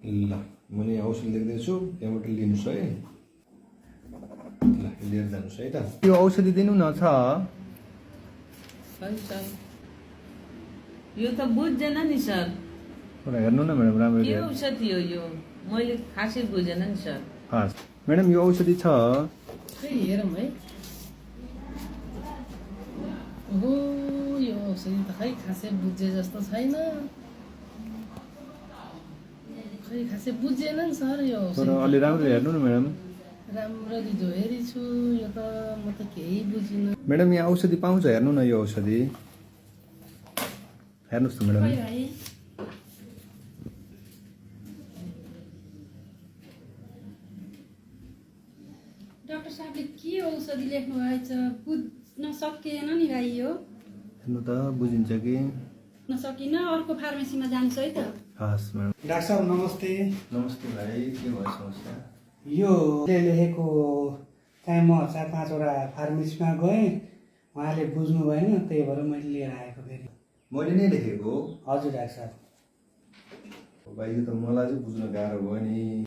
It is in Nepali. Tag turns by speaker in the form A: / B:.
A: ल मैले औषधि लेख्दैछु यहाँबाट लिनुहोस् है ल लिएर जानुहोस् है त यो औषधि दिनु न छ
B: यो त बुझ्दैन नि सर
A: हेर्नु न म्याडम राम्रो
B: के औषधि हो यो मैले खासै बुझेन नि सर
A: हस् म्याडम यो औषधि छ
C: खै हेरौँ है ओहो यो औषधि त खै खासै बुझे जस्तो छैन खै खासै बुझेन नि सर यो औषधि
A: अलि राम्रो हेर्नु न म्याडम
C: राम्ररी जो हेरिछु यो त म त केही बुझिनँ
A: म्याडम यहाँ औषधि पाउँछ हेर्नु न यो औषधि हेर्नुहोस् त म्याडम
D: डाक्टर साहबले के औषधि लेख्नु भएछ बुझ्न सकिएन नि भाइ यो
A: हेर्नु त बुझिन्छ कि
D: नसकिन अर्को फार्मेसीमा जान्छ है त
A: हस् म्याडम
E: डाक्टर साहब नमस्ते
A: नमस्ते भाइ के भयो समस्या
E: यो लेखेको चाहिँ म 4-5 वटा फार्मेसीमा गएँ उहाँले बुझ्नु भएन त्यही भएर मैले लिएर आएको फेरि
A: मैले नै लेखेको
E: हजुर डाक्टर साहब
A: भाइ यो त मलाई चाहिँ बुझ्न गाह्रो भयो नि